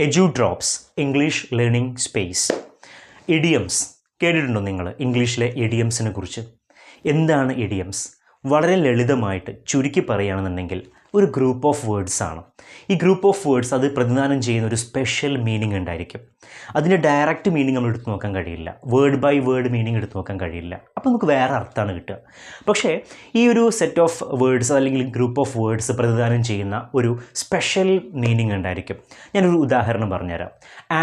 എജു drops English learning space. Idioms കേട്ടിട്ടുണ്ടോ നിങ്ങൾ? ഇംഗ്ലീഷിലെ ഇഡിയംസിനെ കുറിച്ച്. എന്താണ് ഇഡിയംസ്? വളരെ ലളിതമായിട്ട് ചുരുക്കി പറയുകയാണെന്നുണ്ടെങ്കിൽ ഒരു ഗ്രൂപ്പ് ഓഫ് വേർഡ്സ് ആണ്. ഈ ഗ്രൂപ്പ് ഓഫ് വേർഡ്സ് അത് പ്രതിനിധാനം ചെയ്യുന്ന ഒരു സ്പെഷ്യൽ മീനിങ് ഉണ്ടായിരിക്കും. അതിൻ്റെ ഡയറക്റ്റ് മീനിങ് നമ്മൾ എടുത്തു നോക്കാൻ കഴിയില്ല, വേർഡ് ബൈ വേർഡ് മീനിങ് എടുത്തു നോക്കാൻ കഴിയില്ല. അപ്പോൾ നമുക്ക് വേറെ അർത്ഥമാണ് കിട്ടുക. പക്ഷേ ഈ ഒരു സെറ്റ് ഓഫ് വേർഡ്സ് അല്ലെങ്കിൽ ഗ്രൂപ്പ് ഓഫ് വേർഡ്സ് പ്രതിനിധാനം ചെയ്യുന്ന ഒരു സ്പെഷ്യൽ മീനിങ് ഉണ്ടായിരിക്കും. ഞാനൊരു ഉദാഹരണം പറഞ്ഞുതരാം.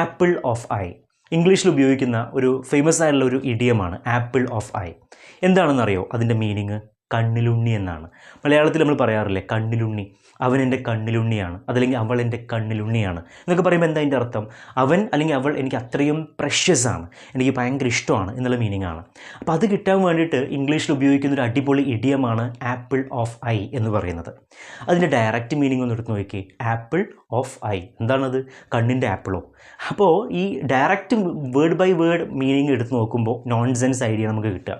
ആപ്പിൾ ഓഫ് ഐ ഇംഗ്ലീഷിൽ ഉപയോഗിക്കുന്ന ഒരു ഫേമസ് ആയിട്ടുള്ള ഒരു ഇഡിയമാണ് ആപ്പിൾ ഓഫ് ഐ. എന്താണെന്നറിയോ അതിൻ്റെ മീനിങ്? കണ്ണിലുണ്ണി എന്നാണ്. മലയാളത്തിൽ നമ്മൾ പറയാറില്ലേ കണ്ണിലുണ്ണി, അവൻ എൻ്റെ കണ്ണിലുണ്ണിയാണ്, അതല്ലെങ്കിൽ അവൾ എൻ്റെ കണ്ണിലുണ്ണിയാണ് എന്നൊക്കെ പറയുമ്പോൾ എന്താ അതിൻ്റെ അർത്ഥം? അവൻ അല്ലെങ്കിൽ അവൾ എനിക്ക് അത്രയും പ്രഷ്യസ് ആണ്, എനിക്ക് ഭയങ്കര ഇഷ്ടമാണ് എന്നുള്ള മീനിങ് ആണ്. അപ്പോൾ അത് കിട്ടാൻ വേണ്ടിയിട്ട് ഇംഗ്ലീഷിൽ ഉപയോഗിക്കുന്ന ഒരു അടിപൊളി ഇഡിയമാണ് ആപ്പിൾ ഓഫ് ഐ എന്ന് പറയുന്നത്. അതിൻ്റെ ഡയറക്റ്റ് മീനിങ് ഒന്ന് എടുത്ത് നോക്കി. ആപ്പിൾ ഓഫ് ഐ എന്താണത്? കണ്ണിൻ്റെ ആപ്പിളോ? അപ്പോൾ ഈ direct word by word meaning എടുത്ത് നോക്കുമ്പോൾ നോൺസെൻസ് ഐഡിയ നമുക്ക് കിട്ടുക.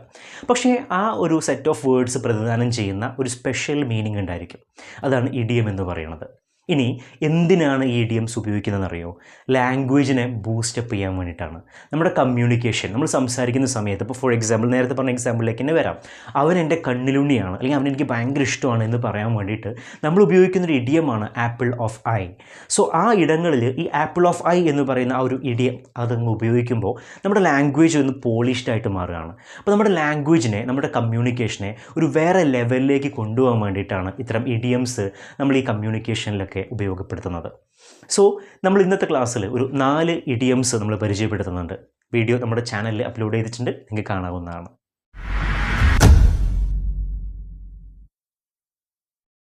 പക്ഷേ ആ ഒരു സെറ്റ് ഓഫ് വേർഡ്സ് പ്രതിനിധാനം ചെയ്യുന്ന ഒരു സ്പെഷ്യൽ മീനിങ് ഉണ്ടായിരിക്കും. അതാണ് ഇഡിയം എന്ന് പറയുന്നത്. ഇനി എന്തിനാണ് ഈ ഇഡിയംസ് ഉപയോഗിക്കുന്നതെന്നറിയോ? ലാംഗ്വേജിനെ ബൂസ്റ്റപ്പ് ചെയ്യാൻ വേണ്ടിയിട്ടാണ്. നമ്മുടെ കമ്മ്യൂണിക്കേഷൻ, നമ്മൾ സംസാരിക്കുന്ന സമയത്ത്, ഇപ്പോൾ ഫോർ എക്സാമ്പിൾ നേരത്തെ പറഞ്ഞ എക്സാമ്പിളിലേക്ക് തന്നെ വരാം. അവൻ എൻ്റെ കണ്ണിലുണ്ണിയാണ് അല്ലെങ്കിൽ അവൻ എനിക്ക് ഭയങ്കര ഇഷ്ടമാണ് എന്ന് പറയാൻ വേണ്ടിയിട്ട് നമ്മൾ ഉപയോഗിക്കുന്നൊരു ഇഡിയമാണ് ആപ്പിൾ ഓഫ് ഐ. സോ ആ ഇടങ്ങളിൽ ഈ ആപ്പിൾ ഓഫ് ഐ എന്ന് പറയുന്ന ആ ഒരു ഇഡിയം അതങ്ങ് ഉപയോഗിക്കുമ്പോൾ നമ്മുടെ ലാംഗ്വേജ് ഒന്ന് പോളിഷ്ഡ് ആയിട്ട് മാറുകയാണ്. അപ്പോൾ നമ്മുടെ ലാംഗ്വേജിനെ, നമ്മുടെ കമ്മ്യൂണിക്കേഷനെ ഒരു വേറെ ലെവലിലേക്ക് കൊണ്ടുപോകാൻ വേണ്ടിയിട്ടാണ് ഇത്തരം ഇഡിയംസ് നമ്മൾ ഈ കമ്മ്യൂണിക്കേഷനിലൊക്കെ ഉപയോഗപ്പെടുത്തുന്നത്. സോ നമ്മൾ ഇന്നത്തെ ക്ലാസ്സിൽ ഒരു 4 ഇഡിയംസ് നമ്മൾ പരിചയപ്പെടുത്തുന്നുണ്ട്. വീഡിയോ നമ്മുടെ ചാനലിൽ അപ്ലോഡ് ചെയ്തിട്ടുണ്ട്, നിങ്ങൾക്ക് കാണാവുന്നതാണ്.